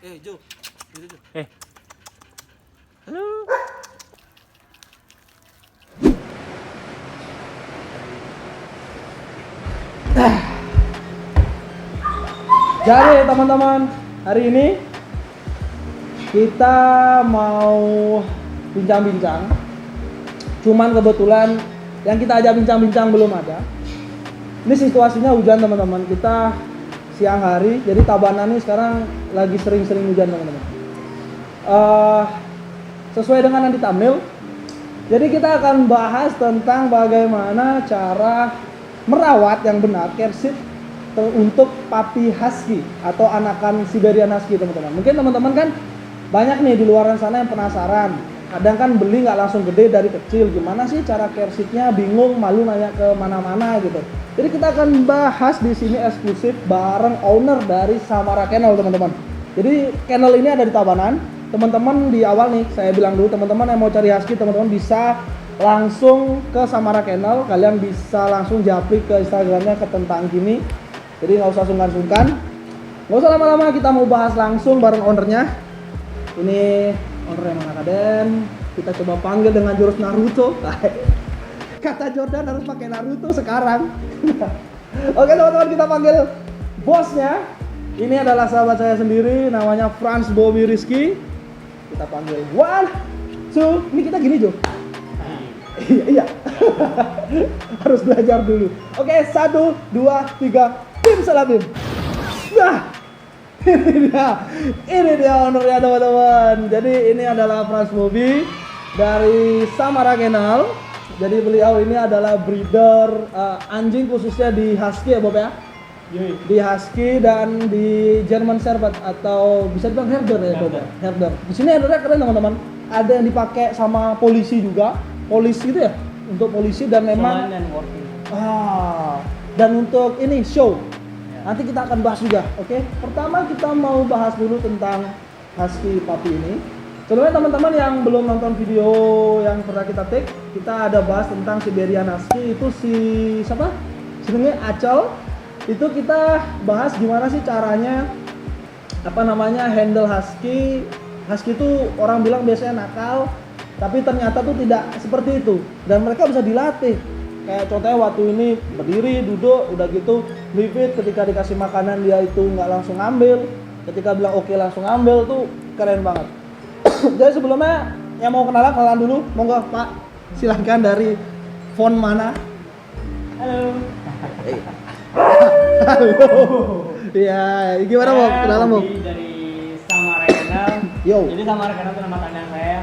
Jo. Jo. Halo. Jadi teman-teman, hari ini kita mau bincang-bincang. Cuman kebetulan yang kita ajak bincang-bincang belum ada. Ini situasinya hujan teman-teman. Kita siang hari, jadi Tabanan ini sekarang lagi sering-sering hujan teman-teman. Sesuai dengan yang di thumbnail, jadi kita akan bahas tentang bagaimana cara merawat yang benar kersit untuk puppy husky atau anakan Siberian husky teman-teman. Mungkin teman-teman kan banyak nih di luar sana yang penasaran. Kadang kan beli nggak langsung gede dari kecil. Gimana sih cara kersitnya? Bingung, malu nanya ke mana-mana gitu. Jadi kita akan bahas di sini eksklusif bareng owner dari Samara Kennel teman-teman. Jadi kennel ini ada di Tabanan. Teman-teman di awal nih saya bilang dulu, teman-teman yang mau cari husky teman-teman bisa langsung ke Samara Kennel. Kalian bisa langsung japri ke Instagramnya ke tentang gini. Jadi nggak usah sungkan-sungkan, nggak usah lama-lama, kita mau bahas langsung bareng ownernya. Ini ownernya mana Kaden? Kita coba panggil dengan jurus Naruto. Kata Jordan harus pakai Naruto sekarang. Oke teman-teman, kita panggil bosnya. Ini adalah sahabat saya sendiri, namanya Franz Bobby Rizky. Kita panggil 1, 2, ini kita gini Jo. Iya. Harus belajar dulu. Oke, 1, 2, 3. Tim Salabim. Nah, ini dia ownernya teman-teman. Jadi ini adalah Franz Bobby dari Samara Kennel. Jadi beliau ini adalah breeder anjing khususnya di husky ya Bob ya. Di husky dan di German Shepherd atau bisa dibilang herder ya Bob. Herder. Di sini herdernya keren teman-teman. Ada yang dipakai sama polisi juga, polisi gitu ya, untuk polisi dan memang. Dan untuk ini show. Nanti kita akan bahas juga, oke? Pertama kita mau bahas dulu tentang husky puppy ini. Sebelumnya teman-teman yang belum nonton video yang pernah kita take, kita ada bahas tentang Siberian husky. Itu si siapa? Sebenarnya Acel. Itu kita bahas gimana sih caranya handle husky. Husky itu orang bilang biasanya nakal, tapi ternyata tuh tidak seperti itu. Dan mereka bisa dilatih. Kayak contohnya waktu ini berdiri, duduk, udah gitu repeat, ketika dikasih makanan dia itu nggak langsung ngambil, ketika bilang oke langsung ngambil, tuh keren banget. Jadi sebelumnya yang mau kenalan dulu, monggo Pak, silahkan dari font mana? Halo. Halo. Iya, gimana Bob? Kenalan Bob? Dari Samara Kennel. Yo. Jadi Samara Kennel itu nama kandang saya.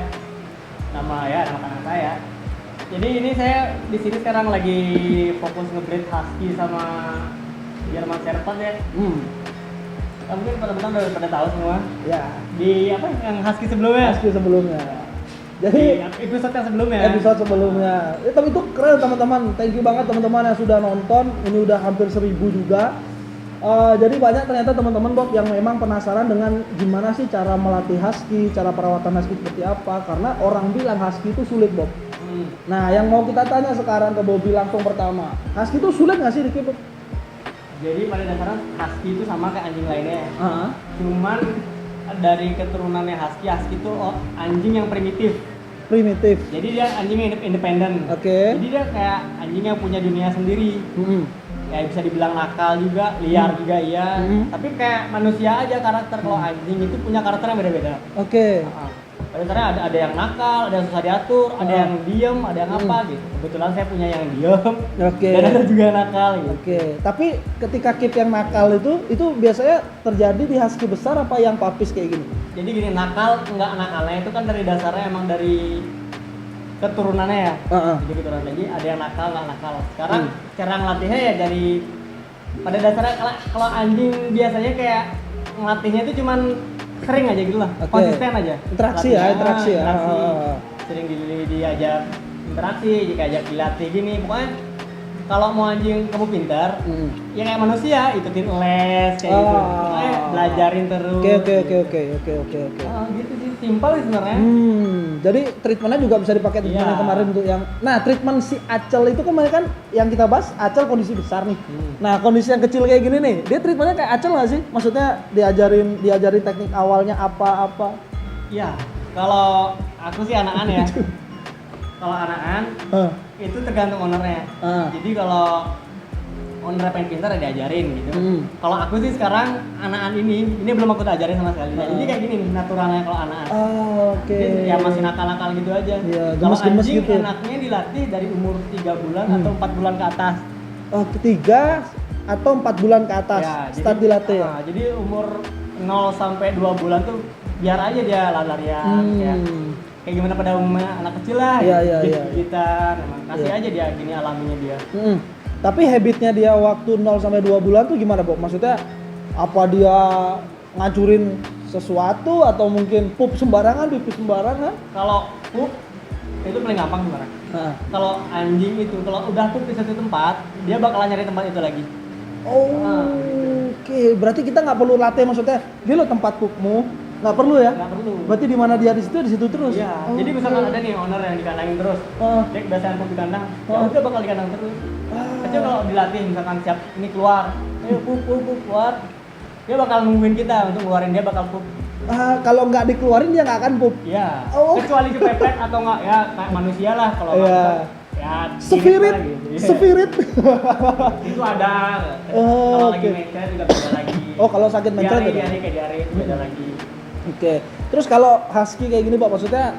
Nama kandang saya. Jadi ini saya di sini sekarang lagi fokus nge-breed husky sama German Shepherd ya. Mungkin teman-teman udah pada tahu semua. Ya. Di apa yang husky sebelumnya? Husky sebelumnya. Jadi episode yang sebelumnya. Episode sebelumnya. Tapi itu keren teman-teman. Thank you banget teman-teman yang sudah nonton. Ini udah hampir 1000 juga. Jadi banyak ternyata teman-teman Bob yang memang penasaran dengan gimana sih cara melatih husky, cara perawatan husky seperti apa. Karena orang bilang husky itu sulit Bob. Nah, yang mau kita tanya sekarang ke Bobby langsung pertama, husky itu sulit nggak sih dikiput? Jadi pada dasarnya husky itu sama kayak anjing lainnya. Cuman dari keturunannya husky itu anjing yang primitif. Jadi dia anjing yang independen. Oke. Jadi dia kayak anjing yang punya dunia sendiri. Ya bisa dibilang nakal juga, liar juga iya. Tapi kayak manusia aja karakter. Kalau anjing itu punya karakter yang beda-beda. Oke. Pada dasarnya ada yang nakal, ada yang susah diatur, ada yang diem, ada yang apa gitu. Kebetulan saya punya yang diem, dan ada juga yang nakal gitu. Oke. Tapi ketika kip yang nakal itu biasanya terjadi di husky besar apa yang puppies kayak gini? Jadi gini, nakalnya itu kan dari dasarnya emang dari keturunannya ya. Jadi keturunan, jadi ada yang nakal, nggak nakal. Sekarang cara ngelatihnya ya dari pada dasarnya kalau anjing biasanya kayak ngelatihnya itu cuman sering aja gitu lah, konsisten aja. Interaksi ya. Sering diajak interaksi, diajak dilatih gini. Pokoknya kalau mau anjing kamu pintar, ya kayak manusia, ikutin les kayak gitu. Pokoknya belajarin terus. Oke. Gitu sih. simpel sih sebenarnya. Jadi treatmentnya juga bisa dipakai treatment Iya. yang kemarin untuk yang. Nah, treatment si Acel itu kemarin kan yang kita bahas Acel kondisi besar nih. Nah, kondisi yang kecil kayak gini nih, dia treatmentnya kayak Acel nggak sih? Maksudnya diajarin teknik awalnya apa-apa? Iya, kalau aku sih anakan ya. Kalau anakan itu tergantung ownernya. Jadi kalau ownernya pengen pintar ya diajarin gitu. Kalau aku sih sekarang anakan ini belum aku ajarin sama sekali. Jadi kayak gini nih naturalnya kalau anakan. Oke. Jadi ya masih nakal-nakal gitu aja. Iya, Kalau gemes-gemes anjing gitu. enaknya dilatih dari umur 3 bulan atau 4 bulan ke atas. Oh, 3 atau 4 bulan ke atas start dilatih ya. Jadi umur 0 sampai 2 bulan tuh biar aja dia lari-larian kayak gimana pada umumnya anak kecil lah. Iya. Gigitan, emang kasih aja dia gini alaminya dia. Tapi habitnya dia waktu 0 sampai 2 bulan tuh gimana, Bob? Maksudnya apa dia ngacurin sesuatu atau mungkin pup sembarangan, pipis sembarangan? Kalau pup itu paling gampang sebenarnya. Kalau anjing itu kalau udah pup di satu tempat, dia bakalan nyari tempat itu lagi. Oke. Berarti kita nggak perlu latih, maksudnya dia lo tempat pupmu, nggak perlu ya? Nggak perlu. Berarti di mana dia di situ terus. Iya. Jadi misalkan ada nih owner yang dikandangin terus, dia kebiasaan pup di kandang, ya udah bakal dikandang terus. Kecuali kalau dilatih misalkan siap ini keluar, ayo pup keluar, dia bakal nungguin kita untuk ngeluarin, dia bakal pup. Kalau nggak dikeluarin dia nggak akan pup. Iya. Oh. Kecuali kepepet atau nggak ya kayak manusia lah kalau ya spirit. Itu ada. Oh, Kalau oke. lagi mencret juga beda lagi. Oh, kalau sakit mencret beda. diare kayak diare itu beda lagi. Oke. Terus kalau husky kayak gini, Pak, maksudnya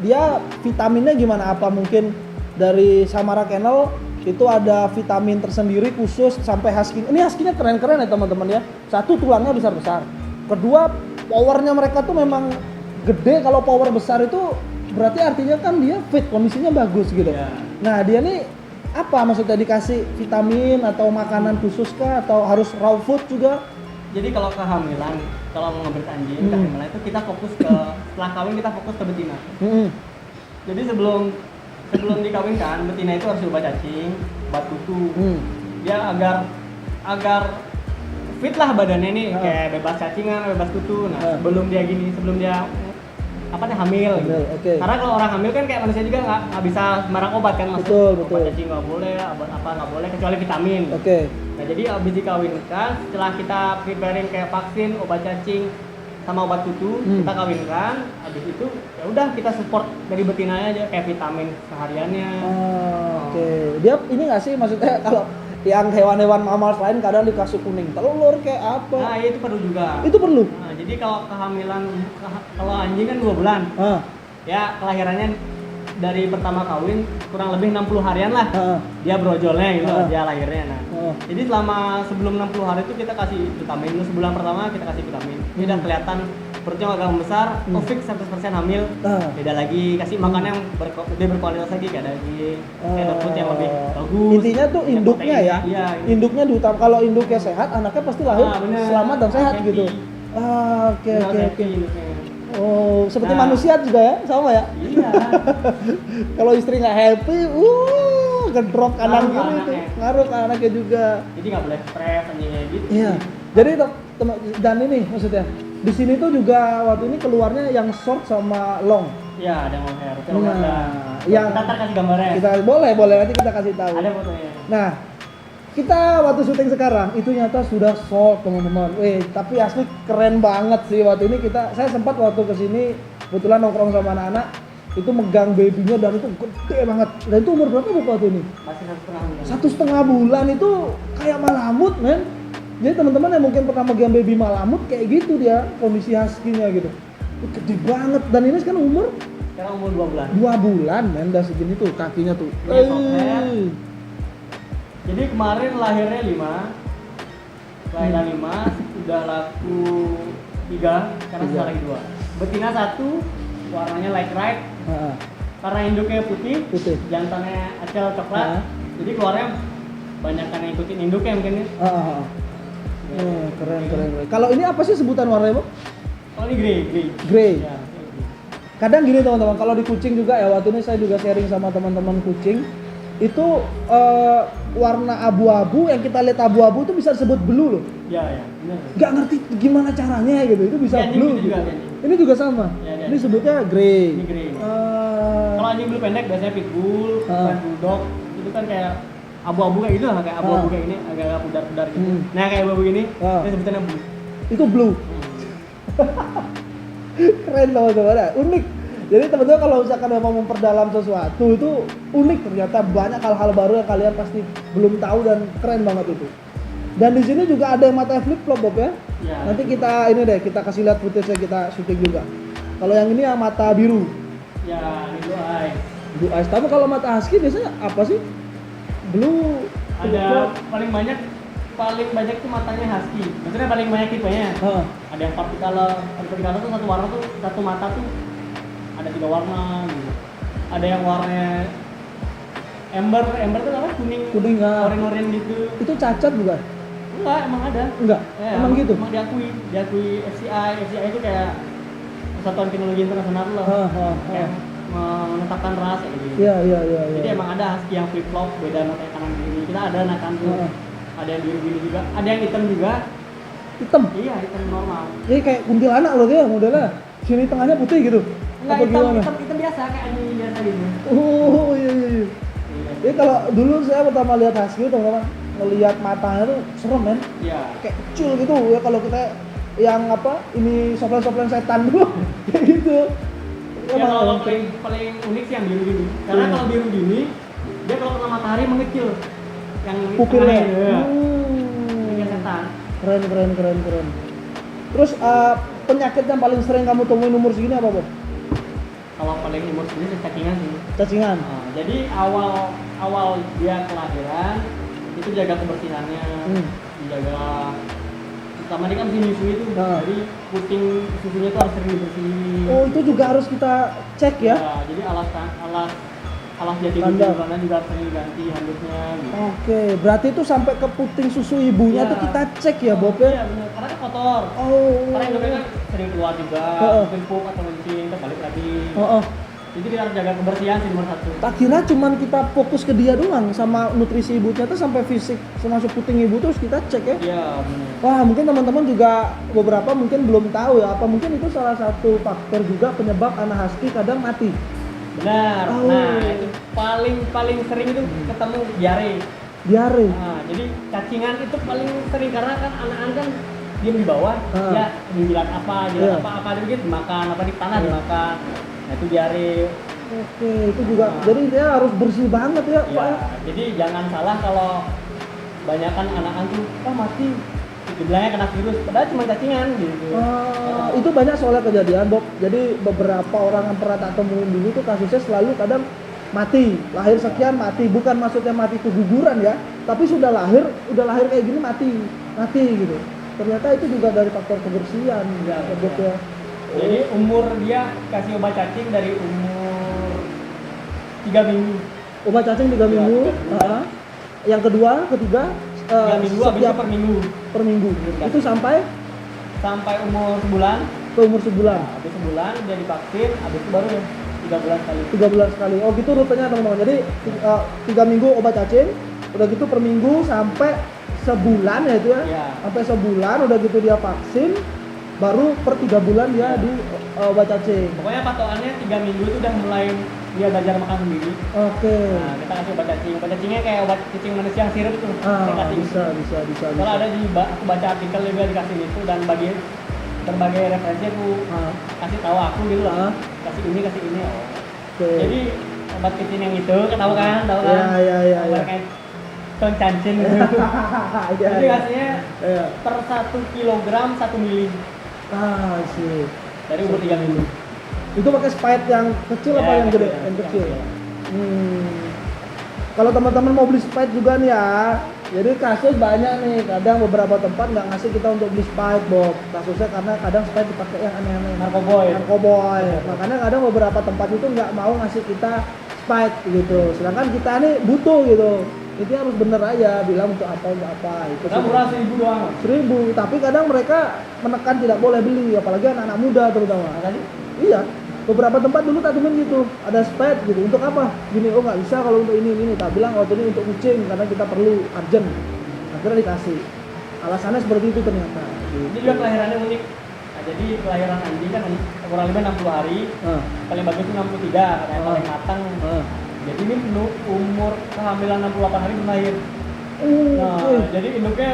dia vitaminnya gimana? Apa mungkin dari Samara Kennel itu ada vitamin tersendiri khusus sampai husky? Ini husky-nya keren-keren ya teman-teman ya. Satu, tulangnya besar-besar. Kedua, powernya mereka tuh memang gede. Kalau power besar itu berarti artinya kan dia fit, kondisinya bagus gitu. Iya. Nah, dia nih apa maksudnya, dikasih vitamin atau makanan khusus kah, atau harus raw food juga? Jadi kalau kehamilan, kalau mau ngambil anjing kehamilan itu kita fokus ke setelah kawin kita fokus ke betina. Jadi sebelum dikawinkan betina itu harus obat cacing, obat kutu. Dia agar fit lah badannya nih, kayak bebas cacingan, bebas kutu. Nah, sebelum dia hamil gitu. Okay. Karena kalau orang hamil kan kayak manusia juga nggak bisa sembarang obat kan, Betul. obat cacing nggak boleh, obat apa nggak boleh kecuali vitamin. Nah, jadi abis dikawinkan, setelah kita preparing kayak vaksin, obat cacing sama obat kutu, kita kawinkan. Habis itu ya udah kita support dari betinanya aja kayak vitamin sehariannya. Dia ini nggak sih, maksudnya kalau yang hewan-hewan mammals lain kadang dikasih kuning telur kayak apa? Nah, itu perlu juga. Itu perlu. Nah, jadi kalau kehamilan, kalau anjing kan 2 bulan. Ya kelahirannya dari pertama kawin kurang lebih 60 harian lah. Dia brojolnya gitu, dia lahirnya. Nah, jadi selama sebelum 60 hari itu kita kasih vitamin. Sebulan pertama kita kasih vitamin. Ini udah kelihatan perutnya agak besar, fix 100% hamil. Beda lagi, kasih makan yang lebih berkualitas lagi kayak daging, kayak daging yang lebih bagus. Intinya tuh induknya ya. Iya, induknya diutamakan. Kalau induknya sehat, anaknya pasti lahir selamat dan sehat gitu. Oke. Oh, seperti manusia juga ya, sama ya? Iya. Kalau istri nggak happy, gedrok kanan kiri itu, ngaruh ke anaknya juga. Jadi nggak boleh stres anjingnya gitu. Iya. Jadi dan ini maksudnya di sini tuh juga waktu ini keluarnya yang short sama long. Iya, ada long hair. Yang kita ntar kasih gambarnya. Kita boleh nanti kita kasih tahu. Ada fotonya. Nah, kita waktu syuting sekarang itu nyata sudah sold teman-teman. Tapi asli keren banget sih waktu ini saya sempat waktu kesini kebetulan nongkrong sama anak-anak itu megang babynya dan itu gede banget. Dan itu umur berapa waktu ini? Masih 1,5 bulan. 1,5 bulan itu kayak malamut, men. Jadi teman-teman yang mungkin pernah megang baby malamut kayak gitu dia kondisi husky-nya gitu. Gede banget dan ini sekarang Sekarang umur 2 bulan. 2 bulan, men, udah segini tuh kakinya tuh. Jadi kemarin lahirnya 5. Kelahiran 5 udah laku 3, sekarang sisa lagi 2. Betina 1, warnanya light red. Karena induknya putih. Jantannya acel coklat. Jadi keluarnya banyak kan yang ikutin induknya mungkin ya. Keren. Kalau ini apa sih sebutan warnanya, Bu? Oh, ini Grey. Ya, Kadang gini teman-teman, kalau di kucing juga ya, waktu ini saya juga sharing sama teman-teman kucing. Itu warna abu-abu, yang kita lihat abu-abu itu bisa disebut blue loh. Iya, benar. Gak ngerti gimana caranya gitu, itu bisa Ya, blue gitu gitu. juga, Ini juga sama. Ya, Ini sebutnya grey. Ini grey. Ah. Kalau anjing blue pendek biasanya pitbull, French bulldog, itu kan kayak abu-abu kayak gitu lah, kayak abu-abu kayak ini, agak pudar-pudar gitu. Nah kayak abu-abu ini, ini sebutannya blue. Itu blue. Keren teman-teman, unik. Jadi teman-teman kalau misalkan memang memperdalam sesuatu itu unik, ternyata banyak hal-hal baru yang kalian pasti belum tahu dan keren banget itu. Dan di sini juga ada yang mata flip flop Bob ya. Ya. Nanti kita ini deh, kita kasih lihat footage-nya, kita syuting juga. Kalau yang ini yang mata biru. Ya, ini blue eyes. Blue eyes. Tapi kalau mata husky biasanya apa sih? Blue. Ada paling banyak itu matanya husky. Maksudnya paling banyak tipenya. Ada yang particolor tuh satu warna tuh, satu mata tuh ada 3 warna gitu. Ada yang warnanya ember tuh apa? Kuning oranye gitu. Itu cacat bukan? Enggak, emang ada. Enggak. Emang gitu. Emang diakui FCI itu kayak Persatuan Kinologi Internasional lah. Kayak menetapkan ras kayak gitu. Iya. Jadi emang ada husky yang flip flop, beda mata kanan kiri. Kita ada anakan tuh. Ada yang biru gini juga, ada yang hitam juga. Hitam? Iya, hitam normal. Jadi kayak kuntilanak loh dia modelnya. Sini tengahnya putih gitu. Enggak, Apa gimana? hitam biasa kayak anjing biasa gitu. Oh iya. Jadi kalau dulu saya pertama lihat husky teman-teman, ngelihat matanya tuh serem men. Iya. Kayak kecil gitu ya, kalau kita yang apa ini soplen setan dulu kayak gitu. Ya kalau paling unik sih yang biru gini. Karena kalau biru gini dia kalau kena matahari mengecil. Yang pupilnya. Kayak setan. Keren. Terus penyakit yang paling sering kamu temuin umur segini apa, Bob? Kalau paling umur segini cacingan sih. Cacingan. Nah, jadi awal dia kelahiran itu jaga kebersihannya, dijaga. Pertama dia kan mesti nyusui itu, jadi puting susunya itu harus sering dibersihin. Oh itu juga harus kita cek ya? Ya, jadi alas jati diri karena juga harus sering diganti handuknya. Gitu. Oke, berarti itu sampai ke puting susu ibunya tuh kita cek ya Bob ya? Iya benar, karena kan kotor. Karena induknya kan sering keluar juga, mungkin pup atau kencing, terbalik lagi. Jadi kita harus jaga kebersihan sih nomor 1. Tak kira cuman kita fokus ke dia doang sama nutrisi ibunya tuh sampai fisik termasuk puting ibu terus kita cek ya? Iya benar. Wah mungkin teman-teman juga beberapa mungkin belum tahu ya, apa mungkin itu salah satu faktor juga penyebab anak husky kadang mati. Benar. Nah itu paling sering itu ketemu diare. Nah, jadi cacingan itu paling sering karena kan anak-anak kan diam di bawah, ya jilat apa dikit dimakan, apa di tanah dimakan. Nah itu diare. Oke, itu juga. Jadi dia harus bersih banget ya, Pak. Ya, jadi jangan salah kalau banyakan anak-anak tuh mati. Dibilangnya kena virus, padahal cuma cacingan gitu. Itu banyak soalnya kejadian, Bob. Jadi beberapa orang yang pernah tak temuin dulu tuh kasusnya selalu kadang mati, lahir sekian mati, bukan maksudnya mati keguguran ya, tapi sudah lahir kayak gini mati gitu. Ternyata itu juga dari faktor kebersihan ya. Jadi umur dia kasih obat cacing dari umur 3 minggu. Obat cacing 3 minggu. Yang kedua, ketiga 3 minggu, habis itu per minggu. Itu sampai umur sebulan. Ke umur sebulan. Nah, habis sebulan dia divaksin, habis itu baru ya 3 bulan sekali. Oh gitu rutenya teman-teman. Jadi 3 minggu obat cacing, udah gitu per minggu sampai sebulan ya itu ya. Sampai sebulan udah gitu dia vaksin, baru per 3 bulan dia di obat cacing. Pokoknya patokannya 3 minggu itu udah mulai dia belajar makan sendiri. Oke. Nah, kita kasih obat cacing. Obat cacingnya kayak obat cacing manusia yang sirup tuh. Bisa. Kalau ada aku baca artikel juga dikasih itu dan berbagai referensi aku kasih tahu aku gitu lah. Kasih ini. Jadi obat cacing yang itu tahu kan? Iya. Kayak ton cancing gitu. Jadi kasihnya per 1 kilogram 1 mili. Sih. Dari umur 3 minggu. Itu pakai spite yang kecil apa yang gede? Yang kecil. Kalau teman-teman mau beli spite juga nih ya, jadi kasus banyak nih. Kadang beberapa tempat nggak ngasih kita untuk beli spite, Bob. Kasusnya karena kadang spite dipakai yang aneh-aneh. Narkoboy. Makanya kadang beberapa tempat itu nggak mau ngasih kita spite gitu. Sedangkan kita nih butuh gitu. Itu harus bener aja bilang untuk apa. Itu kan murah 1.000 doang. 1.000, tapi kadang mereka menekan tidak boleh beli, apalagi anak-anak muda terutama. Iya. Beberapa tempat dulu tak temen gitu, ada spade gitu, untuk apa? Gini, nggak bisa kalau untuk ini, tak bilang ini untuk kucing karena kita perlu urgent. Akhirnya dikasih. Alasannya seperti itu ternyata. Ini juga kelahirannya unik. jadi kelahiran anjing kan kurang lebih 60 hari. Paling bagus itu 63, katanya paling matang. Jadi ini umur kehamilan 68 hari belum lahir. Nah, jadi induknya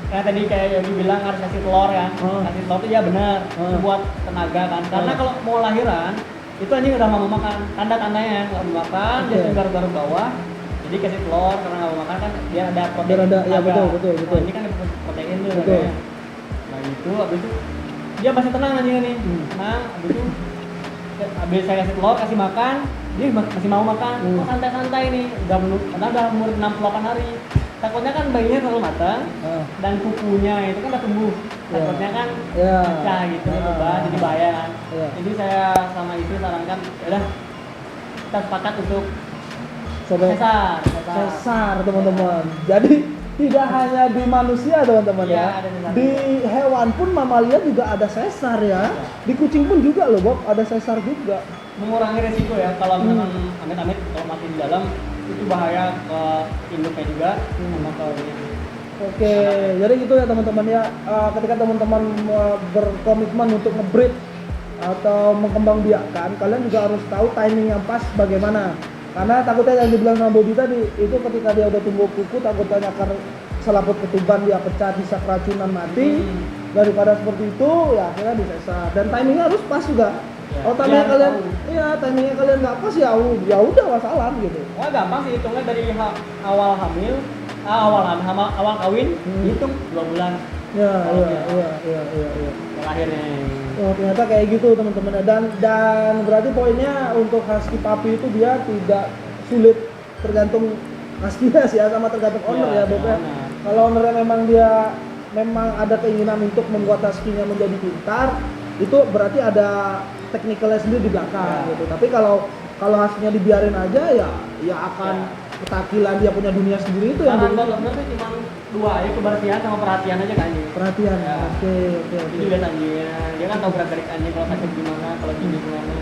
kayak tadi kayak Yogi bilang harus kasih telur kan. Kasih telur itu ya benar, itu buat tenaga kan. Karena kalau mau lahiran itu anjing udah mau makan, tanda-tandanya nggak mau makan, dia garuk-garuk bawah. Jadi kasih telur karena nggak mau makan kan biar ada protein. Biar ada, ya betul. Nah, ini kan protein tuh katanya. Nah itu habis itu dia masih tenang anjing nih, tenang. Habis saya kasih telur, kasih makan, dia masih mau makan. Kok santai-santai nih, udah umur 68 hari. Takutnya kan bayinya terlalu matang dan kukunya itu kan udah tumbuh. Takutnya kan pecah gitu jadi bahaya kan. Jadi saya sama istri sarankan, udah kita sepakat untuk sesar teman-teman. Jadi tidak hanya di manusia teman-teman ya. Di hewan pun mamalia juga ada sesar ya. Di kucing pun juga loh Bob, ada sesar juga. Mengurangi resiko ya kalau misalkan amit-amit kalau mati di dalam itu bahaya ke induknya juga sama ke Oke, jadi gitu ya teman-teman ya. Ketika teman-teman berkomitmen untuk nge-breed atau mengembangbiakkan, kalian juga harus tahu timing yang pas bagaimana. Karena takutnya yang dibilang sama Bobby tadi, itu ketika dia udah tumbuh kuku, takutnya akar selaput ketuban dia pecah, bisa keracunan mati. Daripada seperti itu, ya akhirnya disesar. Dan timingnya harus pas juga. Kalau timingnya kalian nggak pas ya udah masalah gitu. Wah gampang sih hitungnya dari awal hamil, awal kawin, hitung 2 bulan. Iya. Akhirnya. Oh, ternyata kayak gitu teman-teman. Dan berarti poinnya untuk husky puppy itu dia tidak sulit, tergantung husky-nya sih ya, sama tergantung owner ya Bob ya. Kalau ownernya memang ada keinginan untuk membuat husky-nya menjadi pintar, itu berarti ada teknikalnya sendiri di belakang gitu. Tapi kalau husky-nya dibiarin aja ya akan ketakilan, dia punya dunia sendiri itu yang buat owner tuh cuma 2 ya, kebersihan sama perhatian aja kan anjing. Perhatian. Oke. Itu biasa anjingnya. Dia kan tahu gerak-gerik anjing kalau sakit gimana, kalau gini gimana.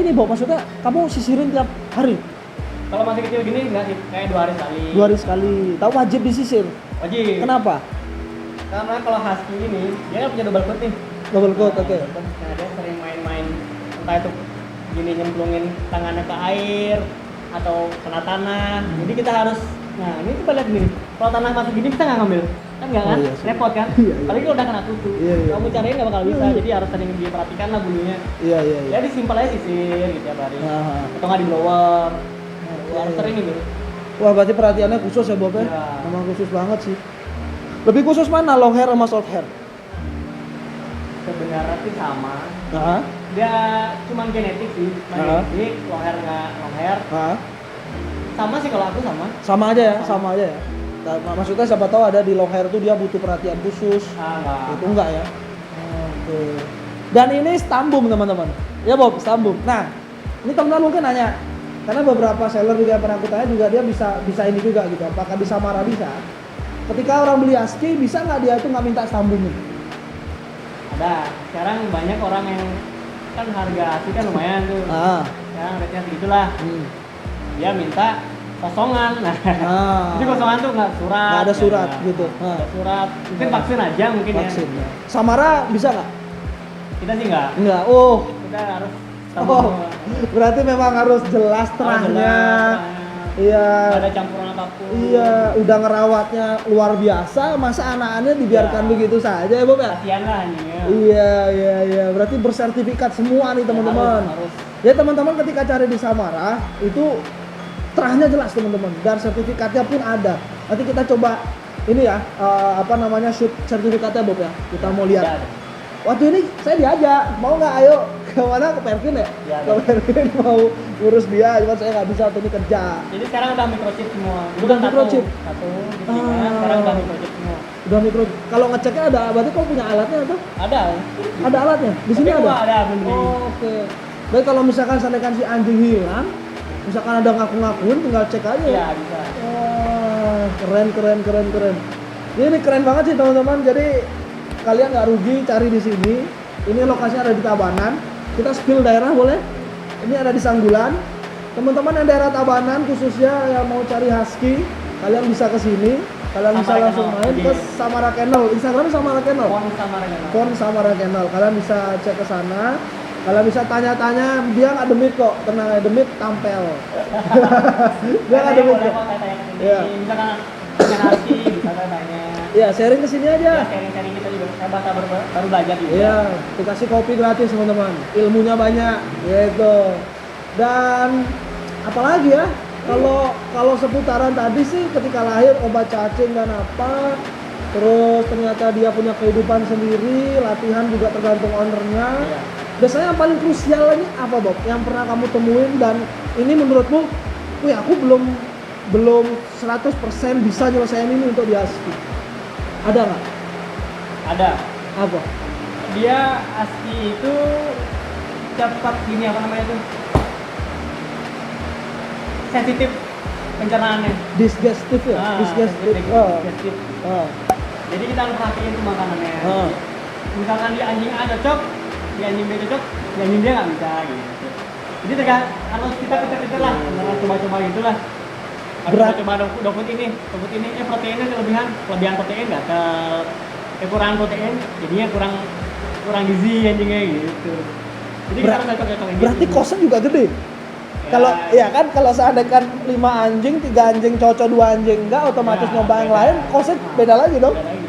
Ini Bob, maksudnya kamu sisirin tiap hari? Kalau masih kecil gini enggak sih, kayak 2 hari sekali. 2 hari sekali. Tahu wajib disisir? Wajib. Kenapa? Karena kalau husky ini dia kan punya double coat nih. Double coat, oke. Nah, dia sering main-main entah itu gini nyemplungin tangannya ke air atau kena tanah. Jadi kita harus, nah ini coba lihat nih, kalau tanah masuk gini kita nggak ngambil, kan nggak kan? Repot kan? Apalagi kalau udah kena kutu, kamu cariin nggak bakal bisa. Jadi harus sering diperhatikan lah bulunya. Ya disimpel aja sisir gitu tiap hari. Atau nggak di blower. Harus sering gitu. Wah berarti perhatiannya khusus ya Bob ya? Memang khusus banget sih. Lebih khusus mana, long hair sama short hair? Sebenarnya sih sama. Dia cuma genetik sih, genetik, long hair nggak long hair. Sama sih kalau aku sama. Sama aja ya. Maksudnya siapa tahu ada di long hair tuh dia butuh perhatian khusus. Itu enggak ya? Oke. Dan ini stambum teman-teman. Ya Bob, stambum. Nah, ini teman-teman mungkin nanya, karena beberapa seller juga yang pernah aku tanya juga dia bisa ini juga gitu. Apakah di Samara bisa? Ketika orang beli husky, bisa nggak dia tuh nggak minta stambum nih? Ada. Sekarang banyak orang yang kan harga husky kan lumayan tuh. Sekarang rate-nya segitulah. Dia minta kosongan. Jadi kosongan tuh nggak surat. Nggak ada surat gitu. Ada surat. Mungkin vaksin aja mungkin vaksin, ya. Samara bisa nggak? Kita sih nggak. Nggak. Kita harus. Berarti memang harus jelas terahnya. Iya. Nggak ada campuran apapun. Iya. Udah ngerawatnya luar biasa. Masa anak-anaknya dibiarkan begitu saja ya Bob ya? Kasian lah anjingnya. Iya. Berarti bersertifikat semua nih teman-teman. Harus. Ya teman-teman ketika cari di Samara itu terahnya jelas teman-teman, dan sertifikatnya pun ada. Nanti kita coba ini ya, shoot sertifikatnya Bob ya. Kita mau lihat. Waktu ini saya diajak, mau nggak ayo ke mana, ke Perkin ya? Ke Perkin mau ngurus dia, cuma saya nggak bisa waktu ini kerja. Jadi sekarang udah microchip semua. Udah microchip. Satu sekarang udah microchip semua. Udah microchip. Kalau ngeceknya ada, berarti kau punya alatnya atau? Ada. Ada alatnya? Di sini ada? Ada. Oke. Baik, kalau misalkan seandainya si anjing hilang, misalkan ada ngaku-ngakuin, tinggal cek aja. Iya, bisa. Wah, keren. Ini keren banget sih teman-teman. Jadi kalian nggak rugi cari di sini. Ini lokasinya ada di Tabanan. Kita spill daerah boleh? Ini ada di Sanggulan. Teman-teman yang daerah Tabanan khususnya yang mau cari husky, kalian bisa ke sini. Kalian bisa Samara langsung Kennel. main ke Iya. Samara Kennel. Instagramnya Samara Kennel. Pon Samara Kennel. Pon Samara Kennel. Kalian bisa cek ke sana. Kalian bisa tanya-tanya, dia nggak demit kok, tenang ya, demit tampil. Dia nggak demit boleh kok. kok tanya ke sini. Iya. Misalkan dengan Aski bisa tanya. Iya, sharing ke sini Ya, aja. sharing-sharing kita juga. Saya baru belajar juga. Iya, dikasih kopi gratis teman-teman. Ilmunya banyak, gitu. Dan apalagi ya? Kalau seputaran tadi sih ketika lahir obat cacing dan apa, terus ternyata dia punya kehidupan sendiri, latihan juga tergantung ownernya. Iya. Biasanya yang paling krusial ini apa, Bob? Yang pernah kamu temuin dan ini menurutmu, wih aku belum 100% bisa nyelesain ini untuk di husky. Ada nggak? Ada. Apa? Dia Aski itu cepat gini apa namanya itu? Sensitif pencernaannya. Digestif ya? Digestif. Digestif. Oh. Jadi kita harus perhatiin tuh makanannya. Oh. Misalkan di anjing A cocok, di anjing B cocok, di anjing dia nggak bisa gitu. Jadi harus kita pinter-pinter lah, coba-coba gitulah. Berat. Coba doput ini, proteinnya kelebihan protein nggak kekurangan protein, jadinya kurang gizi anjingnya gitu. Jadi kita harus cocok-cocokin gitu. Berarti kosnya juga gede. Kalau ya kan kalau seandainya 5 anjing, 3 anjing cocok, 2 anjing enggak, otomatis Ya, nyoba yang beda. lain, kosnya beda lagi dong. Beda lagi.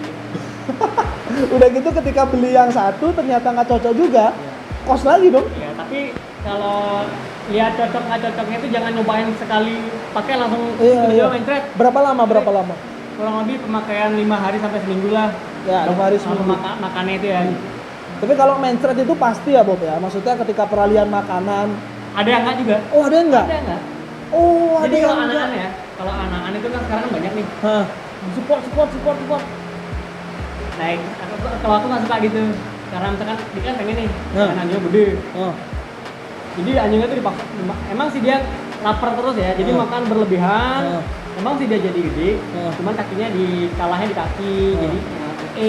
Udah gitu ketika beli yang satu ternyata nggak cocok juga, kos lagi dong. Ya, tapi kalau lihat cocok nggak cocoknya itu jangan nyobain sekali pakai langsung Iya. mencret. Berapa lama? Kurang lebih pemakaian 5 hari sampai seminggu lah. Ya, 5 hari Kalau seminggu. makannya itu ya. Tapi kalau mencret itu pasti ya Bob ya. Maksudnya ketika peralihan makanan. Ada yang enggak juga. Oh ada yang enggak? Ada enggak? Oh ada Jadi yang kalau enggak. anak-anak ya, kalau anak-anak itu kan sekarang kan banyak nih. Hah. Support. Naik. Kalau aku nggak suka gitu. Karena misalkan dia kan pengen nih, Nah. kan anjingnya gede. Oh. Jadi anjingnya tuh dipaksa. Emang sih dia lapar terus ya, jadi Nah. makan berlebihan. Nah. Emang sih dia jadi gede, Nah. cuman kakinya kalahnya di kaki, Nah. jadi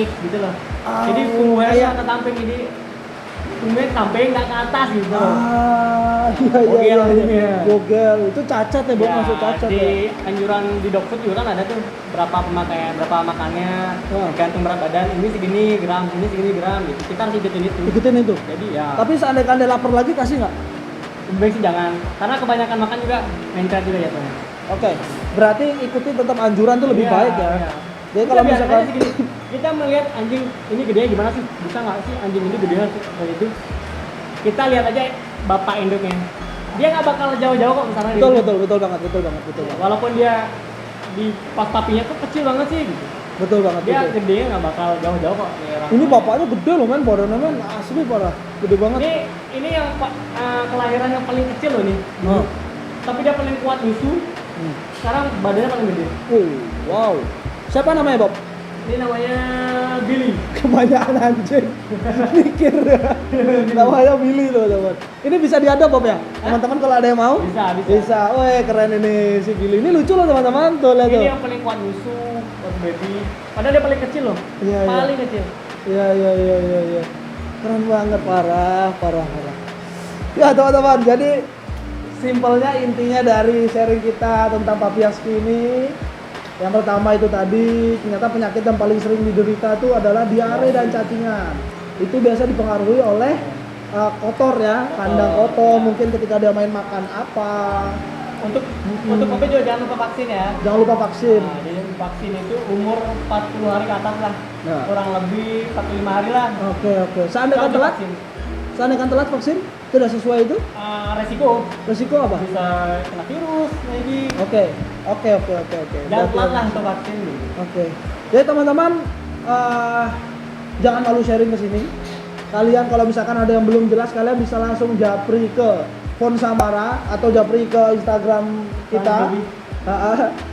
X gitu loh. Oh, Jadi punggungnya kayak- nggak ke samping, jadi punggungnya ke samping nggak ke atas gitu. Iya. Bogel jadinya. Bogel itu cacat ya Bob, Ya, masuk cacat di ya. anjuran di dog food juga kan ada tuh berapa pemakaian, berapa makannya, Nah. gantung berat badan, ini segini gram, ini segini gram gitu. Kita harus ikutin itu. Ikutin itu. Jadi ya, Tapi seandainya Anda lapar lagi kasih nggak? lebih baik sih jangan, karena kebanyakan makan juga mencret juga ya tuh. Oke. Berarti ikuti tetap anjuran tuh lebih Iya, baik ya. iya. Jadi kalau Kita misalkan biasanya segini, kita melihat anjing ini gedenya gimana sih? Bisa nggak sih anjing ini gedenya kayak itu? Kita lihat aja bapak induknya. Dia nggak bakal jauh-jauh kok misalnya. betul banget. Walaupun dia di pas papinya tuh kecil banget sih gitu. Betul banget. Dia betul. gedenya nggak bakal jauh-jauh kok. kayak orang Ini lain. bapaknya gede loh men, badannya men asli parah. Gede banget. Ini yang kelahiran yang paling kecil loh nih. Oh. Tapi dia paling kuat nyusu. Sekarang badannya paling gede. Wow. Siapa namanya Bob? Ini namanya Billy. Kebanyakan anjing. Mikir. Namanya Billy tuh teman. Ini bisa diadop Bob ya? Teman-teman kalau ada yang mau? Bisa. Bisa. Weh keren ini si Billy. Ini lucu loh teman-teman. Tuh lihat tuh. Ini yang paling kuat nyusu, kuat baby. Padahal dia paling kecil loh. Iya, iya. Paling kecil. Iya. Keren banget, parah. Ya teman-teman, jadi simpelnya intinya dari sharing kita tentang Papi Husky ini, yang pertama itu tadi ternyata penyakit yang paling sering diderita itu adalah diare dan cacingan. Itu biasa dipengaruhi oleh kotor ya, kandang kotor, mungkin ketika dia main makan apa. Untuk Papi juga jangan lupa vaksin ya. Jangan lupa vaksin. Nah, jadi vaksin itu umur 40 hari ke atas lah. Nah. Kurang lebih 45 hari lah. Oke. Seandainya Kalau telat, divaksin. vaksin tidak sesuai itu, Resiko resiko apa? bisa kena virus maybe. Oke. Jangan Berarti- telat lah untuk vaksin gitu. Oke. Jadi teman-teman jangan malu sharing ke sini. Kalian kalau misalkan ada yang belum jelas, kalian bisa langsung japri ke Pon Samara atau japri ke Instagram kita.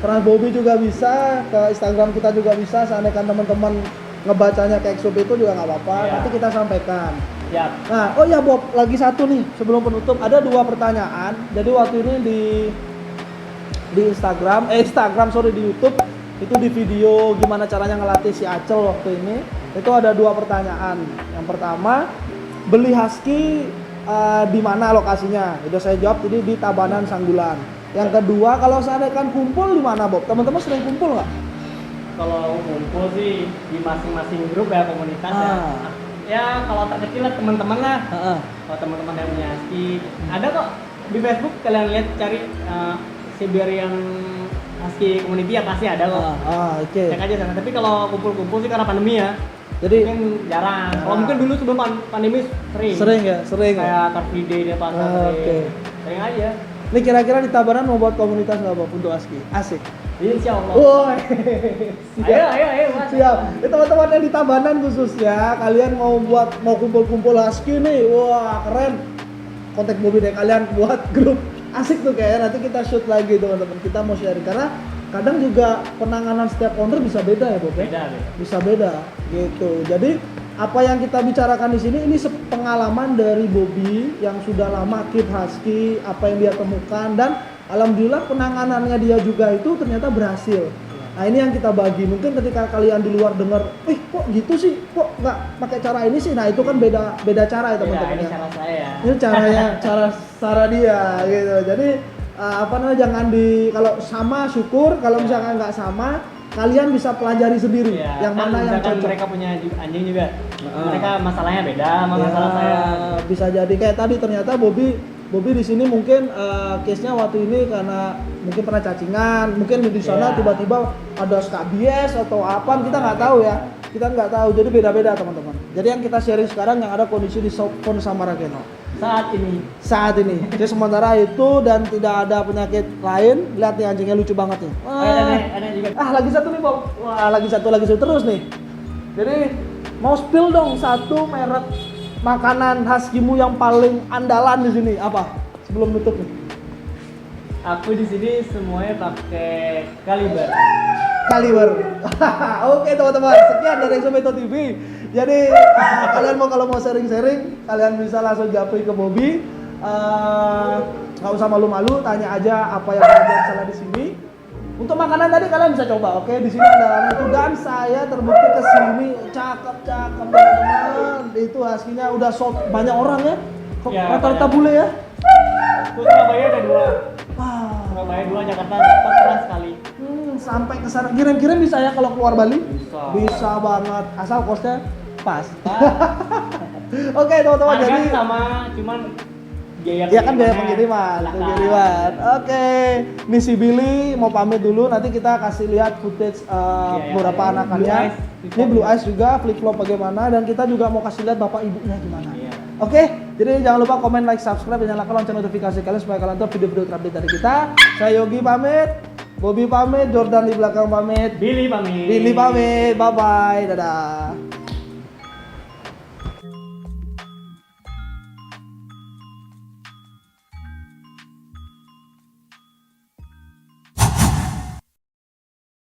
Trans Bobby juga bisa, ke Instagram kita juga bisa. Seandainya teman-teman ngebacanya ke XUP itu juga nggak apa-apa. Iya. Nanti kita sampaikan. Ya. Nah, oh ya Bob, lagi satu nih sebelum penutup, ada 2 pertanyaan. Jadi waktu ini di Instagram, di YouTube itu di video gimana caranya ngelatih si Acel waktu ini. Itu ada 2 pertanyaan. Yang pertama, beli husky di mana lokasinya? Itu saya jawab jadi di Tabanan Sanggulan. Yang kedua, kalau seandainya kumpul di mana Bob? Teman-teman sering kumpul nggak? kalau ngumpul sih di masing-masing grup ya komunitas ya. Ya kalau terkecil lah teman-teman lah. Kalau teman-teman yang punya husky, ada kok di Facebook kalian lihat cari Siberian Husky Community ya pasti ada kok. Oke. Cek aja sana. Tapi kalau kumpul-kumpul sih karena pandemi ya. Jadi mungkin jarang. Kalau mungkin dulu sebelum pandemi sering. Sering ya. Kayak Car Free Day dia pasar. Sering aja. Ini kira-kira di Tabanan mau buat komunitas nggak Bob untuk husky? Asik. Insya Allah. Woi. Ayo. Siap. Teman-teman yang di Tabanan khususnya, kalian mau kumpul-kumpul husky nih, wah keren. Kontak Bobby deh kalian buat grup. Asik tuh kayaknya, nanti kita shoot lagi teman-teman. Kita mau sharing karena kadang juga penanganan setiap owner bisa beda ya Bob ya? Beda. Bisa beda gitu. Jadi apa yang kita bicarakan di sini ini pengalaman dari Bobby yang sudah lama keep husky, apa yang dia temukan dan alhamdulillah penanganannya dia juga itu ternyata berhasil. Nah ini yang kita bagi. Mungkin ketika kalian di luar dengar, kok gitu sih, kok nggak pakai cara ini sih? Nah itu kan beda cara ya teman-teman. Ini cara saya. Ini cara dia gitu. Jadi jangan kalau sama syukur, kalau misalkan nggak sama kalian bisa pelajari sendiri yang kan mana yang cocok. Mereka punya anjing juga. Mereka masalahnya beda sama masalah saya. Bisa jadi kayak tadi ternyata Bobby di sini mungkin case-nya waktu ini karena mungkin pernah cacingan, mungkin di sana tiba-tiba ada skabies atau apa, kita nggak tahu ya. Kita nggak tahu. Jadi beda-beda teman-teman. Jadi yang kita sharing sekarang yang ada kondisi di Pon Samarakeno. Saat ini. Jadi sementara itu dan tidak ada penyakit lain. Lihat nih anjingnya lucu banget nih. Ada juga. Lagi satu nih Bob. Wah lagi satu terus nih. Jadi mau spill dong satu merek makanan huskymu yang paling andalan di sini apa? Sebelum nutup nih. Aku di sini semuanya pakai Caliber. Oke teman-teman, sekian dari Exometo TV. Jadi kalian kalau mau sharing-sharing, kalian bisa langsung japri ke Bobby. Nggak usah malu-malu, tanya aja apa yang kalian salah di sini. Untuk makanan tadi kalian bisa coba, oke? Di sini andalannya itu dan saya terbukti ke sini cakep teman-teman. Itu husky-nya udah sold banyak orang ya. Rata-rata bule ya. Surabaya ada 2. Surabaya 2, Jakarta dapat pernah sekali. Sampai ke sana kirim-kirim bisa ya kalau keluar Bali? Bisa banget. Asal kosnya pas. Oke, teman-teman. Jadi sama cuman biaya pengiriman. Oke. Misi Billy mau pamit dulu, nanti kita kasih lihat footage beberapa anakannya. Ini Blue Eyes juga, flip flop bagaimana dan kita juga mau kasih lihat bapak ibunya gimana. Oke, jadi jangan lupa komen, like, subscribe dan nyalakan lonceng notifikasi kalian supaya kalian tahu video-video terupdate dari kita. Saya Yogi pamit, Bobby pamit, Jordan di belakang pamit, Billy pamit. Bye bye, dadah.